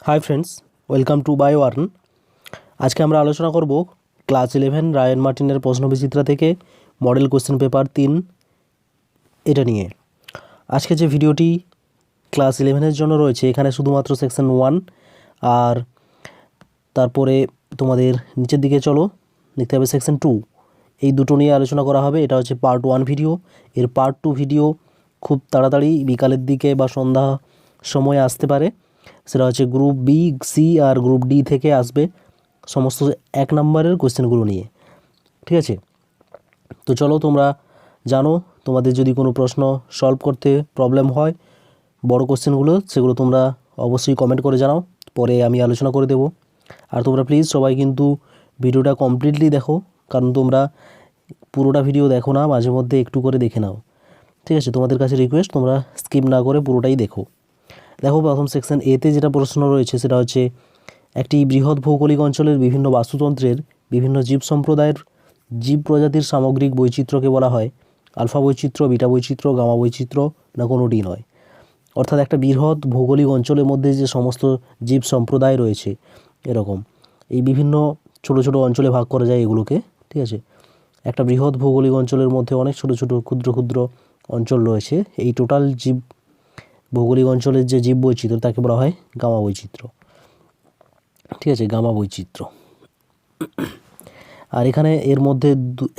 Hi friends, welcome to bio earn. আজকে আমরা আলোচনা করব ক্লাস 11 রায়ান মার্টিনের প্রশ্নবিচিত্রা থেকে মডেল কোশ্চেন পেপার 3 এটা নিয়ে। আজকে যে ভিডিওটি ক্লাস 11-এর জন্য রয়েছে, এখানে শুধুমাত্র সেকশন 1 আর তারপরে তোমাদের নিচের দিকে চলো দেখতে হবে সেকশন 2, এই দুটো নিয়ে আলোচনা করা হবে। এটা হচ্ছে পার্ট 1 ভিডিও। এর পার্ট 2 ভিডিও খুব তাড়াতাড়ি বিকালের দিকে বা সন্ধ্যা সময়ে আসতে পারে। সেটা হচ্ছে গ্রুপ বি, সি আর গ্রুপ ডি থেকে আসবে সমস্ত 1 নম্বরের কোশ্চেনগুলো নিয়ে, ঠিক আছে? তো চলো, তোমরা জানো তোমাদের যদি কোনো প্রশ্ন সলভ করতে প্রবলেম হয় বড় কোশ্চেনগুলো, সেগুলো তোমরা অবশ্যই কমেন্ট করে জানাও, পরে আমি আলোচনা করে দেব। আর তোমরা প্লিজ সবাই কিন্তু ভিডিওটা কমপ্লিটলি দেখো, কারণ তোমরা পুরোটা ভিডিও দেখো না, মাঝে মধ্যে একটু করে দেখে নাও, ঠিক আছে? তোমাদের কাছে রিকোয়েস্ট, তোমরা স্কিপ না করে পুরোটাই দেখো। দেখো, প্রথম সেকশন এতে যেটা প্রশ্ন রয়েছে সেটা হচ্ছে একটি বৃহৎ ভৌগোলিক অঞ্চলের বিভিন্ন বাস্তুতন্ত্রের বিভিন্ন জীব সম্প্রদায়ের জীব প্রজাতির সামগ্রিক বৈচিত্র্যকে বলা হয় আলফা বৈচিত্র্য, বিটা বৈচিত্র্য, গামা বৈচিত্র্য, না কোনোটি নয়। অর্থাৎ একটা বৃহৎ ভৌগোলিক অঞ্চলের মধ্যে যে সমস্ত জীব সম্প্রদায় রয়েছে, এরকম এই বিভিন্ন ছোট ছোট অঞ্চলে ভাগ করা যায় এগুলোকে, ঠিক আছে? একটা বৃহৎ ভৌগোলিক অঞ্চলের মধ্যে অনেক ছোট ছোট ক্ষুদ্র ক্ষুদ্র অঞ্চল রয়েছে। এই টোটাল জীব ভৌগোলিক অঞ্চলের যে জীব বৈচিত্র্য তাকে বলা হয় গামা বৈচিত্র্য, ঠিক আছে? গামা বৈচিত্র্য। আর এখানে এর মধ্যে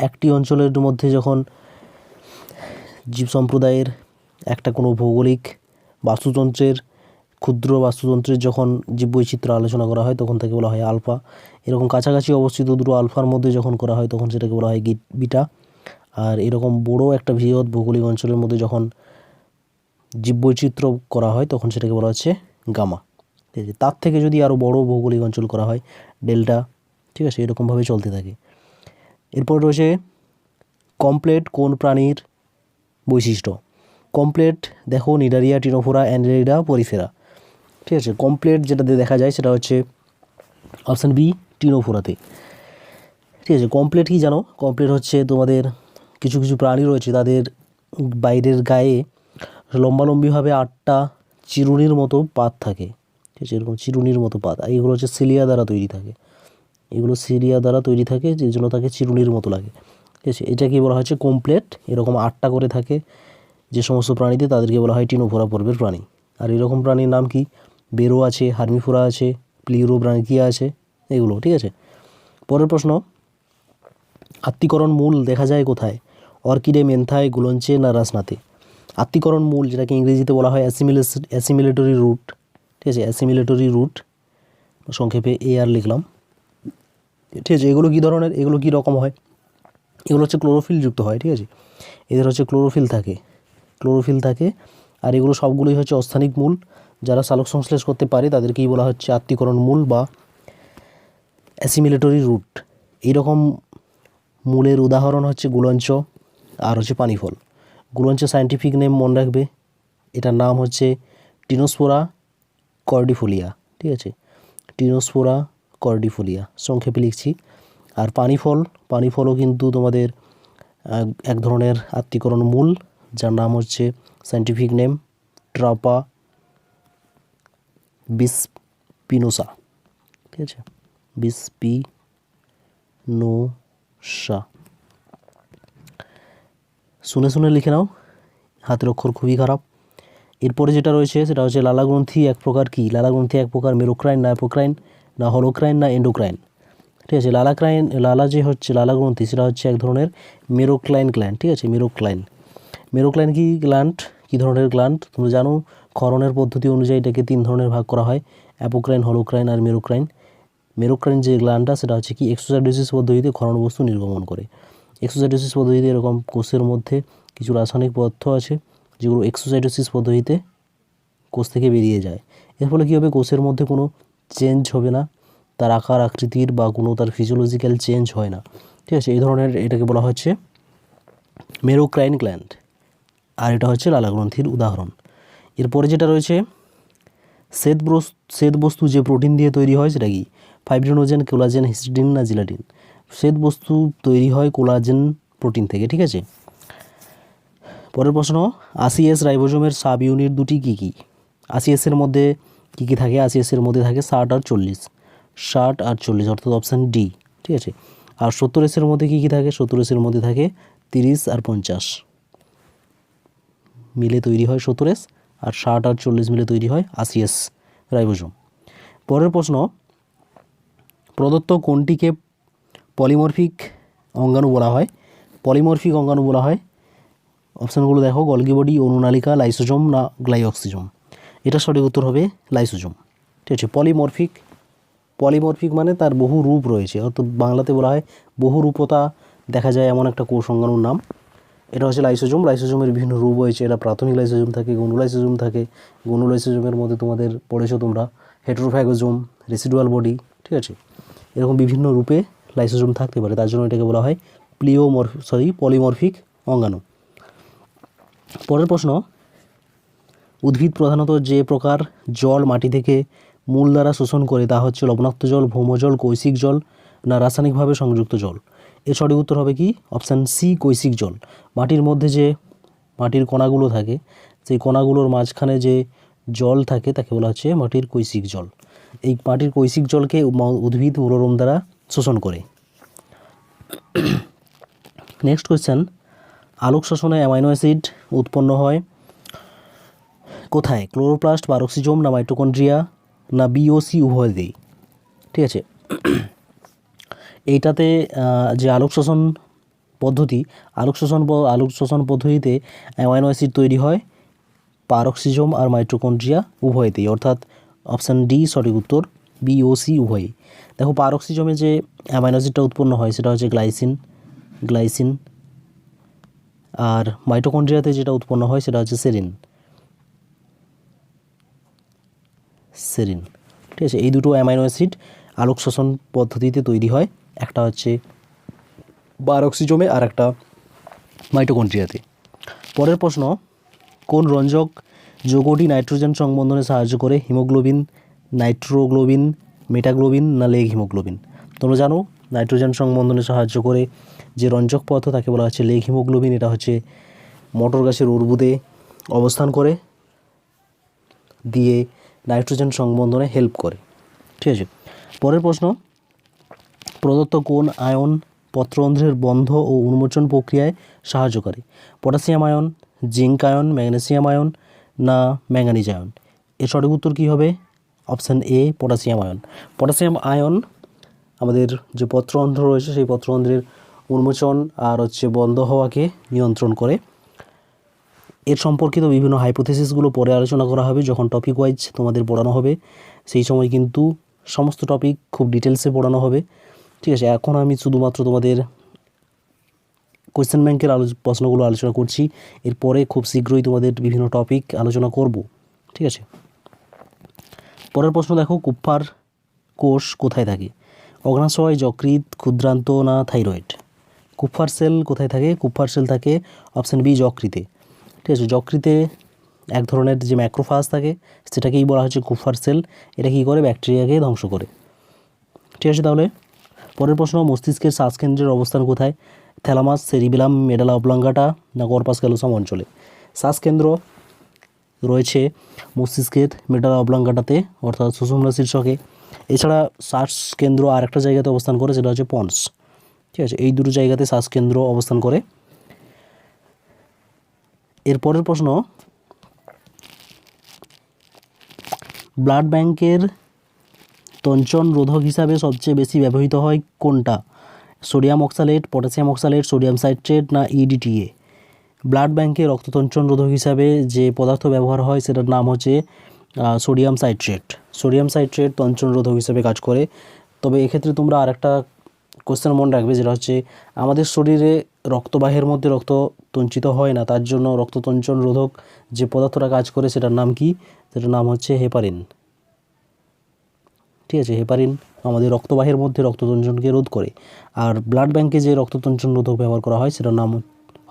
একটি অঞ্চলের মধ্যে যখন জীব সম্প্রদায়ের একটা কোনো ভৌগোলিক বাস্তুতন্ত্রের ক্ষুদ্র বাস্তুতন্ত্রের যখন জীব বৈচিত্র্য আলোচনা করা হয় তখন তাকে বলা হয় আলফা। এরকম কাছাকাছি অবস্থিত দুটো আলফার মধ্যে যখন করা হয় তখন সেটাকে বলা হয় বিটা। আর এরকম বড় একটা বৃহৎ ভৌগোলিক অঞ্চলের মধ্যে যখন জীববৈচিত্র্য করা হয় তখন সেটাকে বলা হচ্ছে গামা, ঠিক আছে? তার থেকে যদি আরও বড় ভৌগোলিক অঞ্চল করা হয় ডেল্টা, ঠিক আছে? এরকমভাবে চলতে থাকে। এরপর রয়েছে কমপ্লেট কোন প্রাণীর বৈশিষ্ট্য। কমপ্লেট দেখো নিডারিয়া, টিনোফোরা, অ্যান্ডেলিডা, পরিফেরা, ঠিক আছে? কমপ্লেট যেটাতে দেখা যায় সেটা হচ্ছে অপশান বি, টিনোফোরাতে, ঠিক আছে? কমপ্লেট কি জানো? কমপ্লেট হচ্ছে তোমাদের কিছু কিছু প্রাণী রয়েছে তাদের বাইরের গায়ে লম্বালম্বিভাবে 8টা চিরুনির মতো পাত থাকে, ঠিক আছে? এরকম চিরুনির মতো পাত, এইগুলো হচ্ছে সিলিয়া দ্বারা তৈরি থাকে। এগুলো সিলিয়া দ্বারা তৈরি থাকে, যে জন্য তাকে চিরুনির মতো লাগে, ঠিক আছে? এটাকে বলা হচ্ছে কমপ্লেট। এরকম 8টা করে থাকে যে সমস্ত প্রাণীতে, তাদেরকে বলা হয় টিনোফোরা পর্বের প্রাণী। আর এরকম প্রাণীর নাম কি? বেরো আছে, হার্মিফোরা আছে, প্লিউরোব্রাঙ্কিয়া আছে, এগুলো, ঠিক আছে? পরের প্রশ্ন, আত্তীকরণ মূল দেখা যায় কোথায়? অর্কিডে, মেন্থায়, গুলঞ্চে, না রাসনাতে? আত্তীকরণ মূল, যেটাকে ইংরেজিতে বলা হয় অ্যাসিমিলেটরি রুট, ঠিক আছে? অ্যাসিমিলেটরি রুট, সংক্ষেপে AR লিখলাম, ঠিক আছে? এগুলো কী ধরনের, এগুলো কী রকম হয়? এগুলো হচ্ছে ক্লোরোফিল যুক্ত হয়, ঠিক আছে? এদের হচ্ছে ক্লোরোফিল থাকে। আর এগুলো সবগুলোই হচ্ছে অস্থানিক মূল। যারা সালোক সংশ্লেষ করতে পারে তাদেরকেই বলা হচ্ছে আত্তীকরণ মূল বা অ্যাসিমিলেটরি রুট। এইরকম মূলের উদাহরণ হচ্ছে গুলঞ্চ আর হচ্ছে পানিফল। গুলঞ্চের সায়েন্টিফিক নেম মনে রাখবে, এটার নাম হচ্ছে টিনোস্পোরা কর্ডিফোলিয়া, ঠিক আছে? টিনোস্পোরা কর্ডিফোলিয়া সংক্ষেপে লিখছি। আর পানিফলও কিন্তু তোমাদের এক ধরনের আত্তীকরণ মূল, যার নাম হচ্ছে সায়েন্টিফিক নেম ট্রাপা বিসপিনোসা, ঠিক আছে? বিসপিনোসা, শুনে শুনে লিখে নাও, হাতের অক্ষর খুবই খারাপ। এরপরে যেটা রয়েছে সেটা হচ্ছে লালাগ্রন্থি এক প্রকার কি? লালাগ্রন্থি এক প্রকার মেরোক্রাইন, না অ্যাপোক্রাইন, না হলোক্রাইন, না এন্ডোক্রাইন? ঠিক আছে, লালাগ্রন্থি সেটা হচ্ছে এক ধরনের মেরোক্লাইন গ্ল্যান্ড, ঠিক আছে? মেরোক্লাইন কি গ্ল্যান্ড, কী ধরনের গ্ল্যান্ড তোমরা জানো? ক্ষরণের পদ্ধতি অনুযায়ী এটাকে 3 ধরনের ভাগ করা হয়, অ্যাপোক্রাইন, হলোক্রাইন আর মেরোক্রাইন। মেরোক্রাইন যে গ্ল্যান্ডটা সেটা হচ্ছে কি এক্সোসাইটোসিস পদ্ধতিতে ক্ষরণ বস্তু নির্গমন করে। এক্সোসাইটোসিস পদ্ধতিতে এরকম কোষের মধ্যে কিছু রাসায়নিক পদার্থ আছে যেগুলো এক্সোসাইটোসিস পদ্ধতিতে কোষ থেকে বেরিয়ে যায়। এর ফলে কী হবে? কোষের মধ্যে কোনো চেঞ্জ হবে না, তার আকার আকৃতির বা কোনো তার ফিজিওলজিক্যাল চেঞ্জ হয় না, ঠিক আছে? এই ধরনের এটাকে বলা হচ্ছে মেরোক্রাইন গ্ল্যান্ড। আর এটা হচ্ছে লালাগ্রন্থির উদাহরণ। এরপরে যেটা রয়েছে শ্বেতবস্তু যে প্রোটিন দিয়ে তৈরি হয় সেটা কি? ফাইব্রিনোজেন, কোলাজেন, হিস্টিডিন, না জিলাটিন? শ্বেতবস্তু তৈরি হয় কোলাজেন প্রোটিন থেকে, ঠিক আছে? পরের প্রশ্ন, 80S রাইবোজোমের সাব ইউনিট দুটি কী কী? 80S এর মধ্যে কী কী থাকে? 80 এর মধ্যে থাকে 60 আর 40, 60 আর 40 অর্থাৎ অপশান ডি। ঠিক আছে। আর 70 এর মধ্যে কী কী থাকে? 70 এর মধ্যে থাকে 30 আর 50 মিলে তৈরি হয় 70, আর 60 আর 40 মিলে তৈরি হয় 80 রাইবোজোম। পরের প্রশ্ন, প্রদত্ত কোনটিকে পলিমরফিক অঙ্গাণু বলা হয়? পলিমরফিক অঙ্গাণু বলা হয়, অপশানগুলো দেখো, গলগি বডি, অনুনালিকা, লাইসোজোম না গ্লাইঅক্সিজোম। এটা সঠিক উত্তর হবে লাইসোজোম। ঠিক আছে। পলিমরফিক মানে তার বহু রূপ রয়েছে, অর্থাৎ বাংলাতে বলা হয় বহুরূপতা দেখা যায় এমন একটা কোষ অঙ্গাণুর নাম। এটা হচ্ছে লাইসোজোম। লাইসোজোমের বিভিন্ন রূপ হয়েছে। এটা প্রাথমিক লাইসোজোম থাকে, গৌণ লাইসোজোম থাকে। গৌণ লাইসোজোমের মধ্যে তোমাদের পড়েছো তোমরা হেটেরোফ্যাগোজোম, রেসিডুয়াল বডি। ঠিক আছে। এরকম বিভিন্ন রূপে লাইসোজোম থাকতে পারে, তার জন্য এটাকে বলা হয় পলিমরফিক অঙ্গাণু। পরের প্রশ্ন, উদ্ভিদ প্রধানত যে প্রকার জল মাটি থেকে মূল দ্বারা শোষণ করে তা হচ্ছে লবণাক্ত জল, ভৌমজল, কৈশিক জল না রাসায়নিকভাবে সংযুক্ত জল? এর সঠিক উত্তর হবে কি? অপশান সি, কৈশিক জল। মাটির মধ্যে যে মাটির কণাগুলো থাকে, সেই কণাগুলোর মাঝখানে যে জল থাকে তাকে বলা হচ্ছে মাটির কৈশিক জল। এই মাটির কৈশিক জলকে উদ্ভিদ মূলরোম দ্বারা শোষণ করে। নেক্সট কোয়েশ্চেন, আলোক শোষণে অ্যামাইনো অ্যাসিড উৎপন্ন হয় কোথায়? ক্লোরোপ্লাস্ট, পারক্সিজোম না মাইটোকন্ড্রিয়া না বিওসি উভয়তেই? ঠিক আছে। এইটাতে যে আলোক শোষণ পদ্ধতিতে অ্যামাইনো অ্যাসিড তৈরি হয় পারক্সিজোম আর মাইটোকন্ড্রিয়া উভয়তেই, অর্থাৎ অপশান ডি সঠিক উত্তর, বিওসি উভয়ই। দেখো, পারক্সিজোমে যে অ্যামাইনো অ্যাসিডটা উৎপন্ন হয় সেটা হচ্ছে গ্লাইসিন, আর মাইটোকন্ড্রিয়াতে যেটা উৎপন্ন হয় সেটা হচ্ছে সেরিন। ঠিক আছে। এই দুটো অ্যামাইনো অ্যাসিড আলোক শোষণ পদ্ধতিতে তৈরি হয়, একটা হচ্ছে পারক্সিজোমে আর একটা মাইটোকন্ড্রিয়াতে। পরের প্রশ্ন, কোন রঞ্জক যৌগটি নাইট্রোজেন সংবন্ধনে সাহায্য করে? হিমোগ্লোবিন, নাইট্রোগ্লোবিন, মেটাগ্লোবিন না লেগ হিমোগ্লোবিন? তোমরা জানো নাইট্রোজেন সংবন্ধনে সাহায্য করে যে রঞ্জক পদার্থ তাকে বলা হচ্ছে লেগ হিমোগ্লোবিন। এটা হচ্ছে মটর গাছের অর্বুদে অবস্থান করে দিয়ে নাইট্রোজেন সংবন্ধনে হেল্প করে। ঠিক আছে। পরের প্রশ্ন, প্রদত্ত কোন আয়ন পত্ররন্ধ্রের বন্ধ ও উন্মোচন প্রক্রিয়ায় সাহায্য করে? Potassium ion, zinc ion, magnesium ion না ম্যাঙ্গানিজ আয়ন? এর সঠিক উত্তর কী হবে? Option A, potassium ion. Potassium ion আমাদের যে পত্ররন্ধ্র রয়েছে সেই পত্ররন্ধ্রের উন্মোচন আর বন্ধ হওয়াকে নিয়ন্ত্রণ করে। এর সম্পর্কিত বিভিন্ন হাইপোথিসিসগুলো পরে আলোচনা করা হবে যখন টপিক ওয়াইজ তোমাদের পড়ানো হবে, সেই সময় কিন্তু সমস্ত টপিক খুব ডিটেলসে পড়ানো হবে। ঠিক আছে। এখন আমি শুধুমাত্র তোমাদের কোয়েশ্চেন ব্যাংকের প্রশ্নগুলো আলোচনা করছি, এরপরে খুব শীঘ্রই তোমাদের বিভিন্ন টপিক আলোচনা করব। ঠিক আছে। পরের প্রশ্ন দেখো, কুপ্পার কোষ কোথায় থাকে? অগ্নাশয়, যকৃৎ, ক্ষুদ্রান্ত না থাইরয়েড? কুপ্পার সেল কোথায় থাকে? কুপ্পার সেল থাকে অপশান বি, যকৃতে। ঠিক আছে। যকৃতে এক ধরনের যে ম্যাক্রোফাজ থাকে সেটাকেই বলা হচ্ছে কুপ্পার সেল। এটা কী করে? ব্যাকটেরিয়াকে ধ্বংস করে। ঠিক আছে। তাহলে পরের প্রশ্ন, মস্তিষ্কের শ্বাসকেন্দ্রের অবস্থান কোথায়? থ্যালামাস, সেরিবেলাম, মেডালা অবলাঙ্গাটা না কর্পাস ক্যালোসাম অঞ্চলে? শ্বাসকেন্দ্র রয়েছে মস্তিষ্কের মেডালা অবলাঙ্গাটাতে, অর্থাৎ সুষুম্না শীর্ষকে। এছাড়া শ্বাসকেন্দ্র আর একটা জায়গাতে অবস্থান করে, সেটা হচ্ছে পন্স। ঠিক আছে। এই দুটো জায়গাতে শ্বাসকেন্দ্র অবস্থান করে। এরপরের প্রশ্ন, ব্লাড ব্যাংকের তঞ্চন রোধক হিসাবে সবচেয়ে বেশি ব্যবহৃত হয় কোনটা? Sodium oxalate, potassium oxalate, sodium citrate না ইডিটিএ? ব্লাড ব্যাংকে রক্ততঞ্চন রোধক হিসাবে যে পদার্থ ব্যবহার হয় সেটার নাম হচ্ছে সোডিয়াম সাইট্রেট। সোডিয়াম সাইট্রেট তঞ্চন রোধক হিসাবে কাজ করে। তবে এক্ষেত্রে তোমরা আরেকটা কোশ্চেন মনে রাখবে, যেটা হচ্ছে আমাদের শরীরে রক্তবাহের মধ্যে রক্ত তঞ্চিত হয় না, তার জন্য রক্ততঞ্চন রোধক যে পদার্থটা কাজ করে সেটার নাম কি? সেটার নাম হচ্ছে হেপারিন। ঠিক আছে। হেপারিন আমাদের রক্তবাহের মধ্যে রক্ততঞ্চনকে রোধ করে। আর ব্লাড ব্যাংকে যে রক্ততঞ্চন রোধক ব্যবহার করা হয় সেটার নাম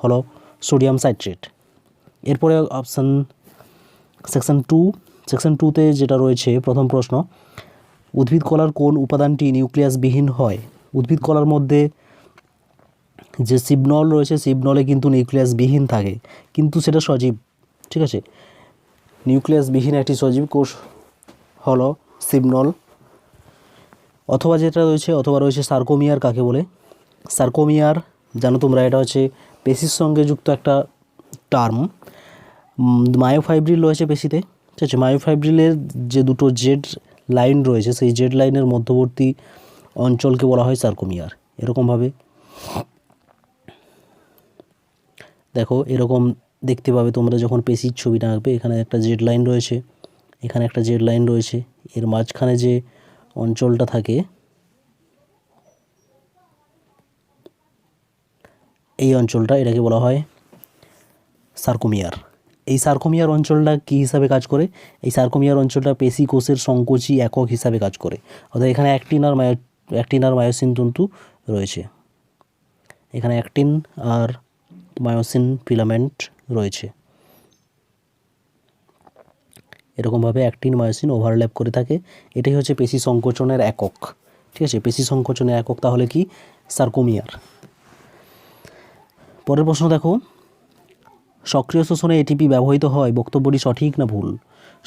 হলো সোডিয়াম সাইট্রেট। এরপরে সেকশন টুতে যেটা রয়েছে, প্রথম প্রশ্ন, উদ্ভিদ কলার কোন উপাদানটি নিউক্লিয়াসবিহীন হয়? উদ্ভিদ কলার মধ্যে যে সিবনল রয়েছে, সিবনলে কিন্তু নিউক্লিয়াসবিহীন থাকে, কিন্তু সেটা সজীব। ঠিক আছে। নিউক্লিয়াসবিহীন একটি সজীব কোষ হলো সিমনল। অথবা যেটা রয়েছে অথবা রয়েছে সার্কোমিয়ার। কাকে বলে সার্কোমিয়ার জানো তোমরা, এটা হচ্ছে পেশির সঙ্গে যুক্ত একটা টার্ম। মায়োফাইব্রিল রয়েছে পেশিতে, ঠিক আছে। মায়োফাইব্রিলের যে দুটো জেড লাইন রয়েছে সেই জেড লাইনের মধ্যবর্তী অঞ্চলকে বলা হয় সার্কোমিয়ার। এরকমভাবে দেখো, এরকম দেখতে পাবে তোমরা যখন পেশির ছবিটা আঁকবে। এখানে একটা জেড লাইন রয়েছে, এখানে একটা জেড লাইন রয়েছে, এর মাঝখানে যে অঞ্চলটা থাকে এই অঞ্চলটা, এটাকে বলা হয় সার্কোমিয়ার। এই সার্কোমিয়ার অঞ্চলটা কী হিসাবে কাজ করে? এই সার্কোমিয়ার অঞ্চলটা পেশি কোষের সংকোচী একক হিসাবে কাজ করে। অর্থাৎ এখানে অ্যাক্টিন আর মায়োসিন তন্তু রয়েছে। এখানে অ্যাক্টিন আর মায়োসিন ফিলামেন্ট রয়েছে। এরকমভাবে অ্যাক্টিন মায়োসিন ওভারল্যাপ করে থাকে। এটাই হচ্ছে পেশি সংকোচনের একক, ঠিক আছে। পেশি সংকোচনের একক তাহলে কি? সার্কোমিয়ার। পরের প্রশ্ন দেখো, সক্রিয় শোষণে এটিপি ব্যবহৃত হয়, বক্তব্যটি সঠিক না ভুল?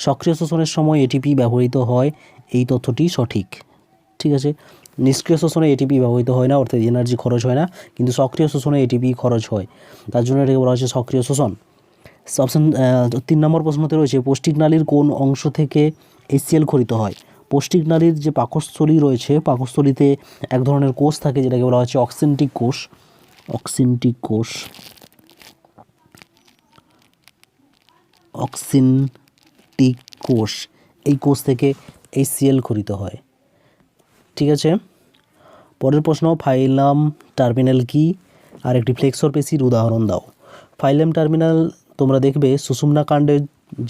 সক্রিয় শোষণের সময় এটিপি ব্যবহৃত হয়, এই তথ্যটি সঠিক, ঠিক আছে। নিষ্ক্রিয় শোষণে এটিপি ব্যবহৃত হয় না, অর্থাৎ এনার্জি খরচ হয় না, কিন্তু সক্রিয় শোষণে এটিপি খরচ হয়, তার জন্য এটাকে বলা হচ্ছে সক্রিয় শোষণ। অপশন 3 নম্বর প্রশ্নতে রয়েছে, পৌষ্টিক নালীর কোন অংশ থেকে HCl ক্ষরিত হয়? পৌষ্টিক নালীর যে পাকস্থলী রয়েছে, পাকস্থলীতে এক ধরনের কোষ থাকে যেটাকে বলা হচ্ছে অক্সিনটিক কোষ। অক্সিনটিক কোষ, অক্সিনটিক কোষ, এই কোষ থেকে HCl ক্ষরিত হয়, ঠিক আছে। পরের প্রশ্ন, ফাইলাম টার্মিনাল কি? আর একটি ফ্লেক্সর পেশির উদাহরণ দাও। ফাইলাম টার্মিনাল তোমরা দেখবে সুষুম্না কাণ্ডের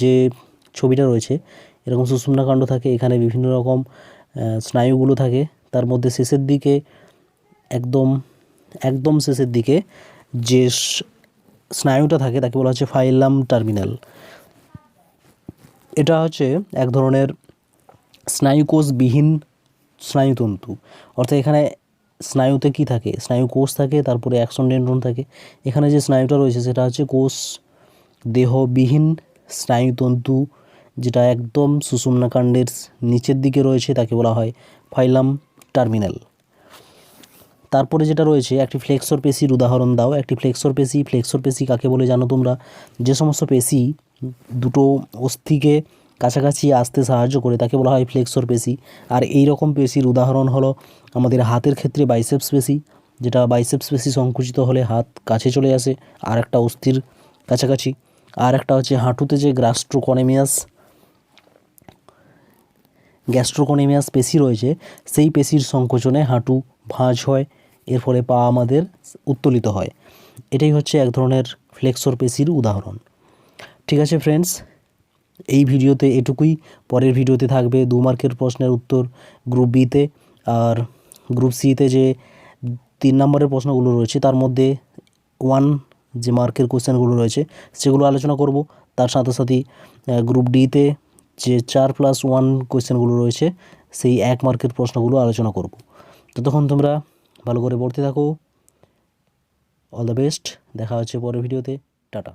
যে ছবিটা রয়েছে, এরকম সুষুম্না কাণ্ড থাকে। এখানে বিভিন্ন রকম স্নায়ুগুলো থাকে, তার মধ্যে শেষের দিকে একদম শেষের দিকে যে স্নায়ুটা থাকে তাকে বলা হচ্ছে ফাইলাম টার্মিনাল। এটা হচ্ছে এক ধরনের স্নায়ুকোষবিহীন স্নায়ুতন্তু। অর্থাৎ এখানে স্নায়ুতে কি থাকে? স্নায়ু কোষ থাকে, তারপরে অ্যাক্সন ডেনড্রন থাকে। এখানে যে স্নায়ুটা রয়েছে সেটা হচ্ছে কোষ দেহবিহীন স্নায়ুতন্তু, যেটা একদম সুষুম্নাকাণ্ডের নিচের দিকে রয়েছে, তাকে বলা হয় ফাইলাম টার্মিনাল। তারপরে যেটা রয়েছে, একটি ফ্লেক্সর পেশির উদাহরণ দাও। একটি ফ্লেক্সর পেশি কাকে বলে জানো তোমরা? যে সমস্ত পেশি দুটো অস্থিকে কাছাকাছি আসতে সাহায্য করে তাকে বলা হয় ফ্লেক্সর পেশি। আর এই রকম পেশির উদাহরণ হলো আমাদের হাতের ক্ষেত্রে বাইসেপস পেশি, যেটা বাইসেপস পেশি সংকুচিত হলে হাত কাছে চলে আসে আর একটা অস্থির কাছাকাছি। আর একটা হচ্ছে হাঁটুতে যে গ্যাস্ট্রোকনেমিয়াস পেশি রয়েছে, সেই পেশির সংকোচনে হাঁটু ভাঁজ হয়, এর ফলে পা আমাদের উত্তোলিত হয়। এটাই হচ্ছে এক ধরনের ফ্লেক্সর পেশির উদাহরণ, ঠিক আছে ফ্রেন্ডস। এই ভিডিওতে এটুকুই। পরের ভিডিওতে থাকবে 2 মার্কের প্রশ্নের উত্তর গ্রুপ বিতে, আর গ্রুপ সিতে যে 3 নম্বরের প্রশ্নগুলো রয়েছে তার মধ্যে 1 যে মার্কের কোশ্চেনগুলো রয়েছে সেগুলো আলোচনা করব। তার সাথে সাথে গ্রুপ ডিতে যে 4+1 কোশ্চেনগুলো রয়েছে সেই 1 মার্কের প্রশ্নগুলো আলোচনা করব। ততক্ষণ তোমরা ভালো করে পড়তে থাকো। অল দ্য বেস্ট, দেখা হচ্ছে পরের ভিডিওতে। টাটা।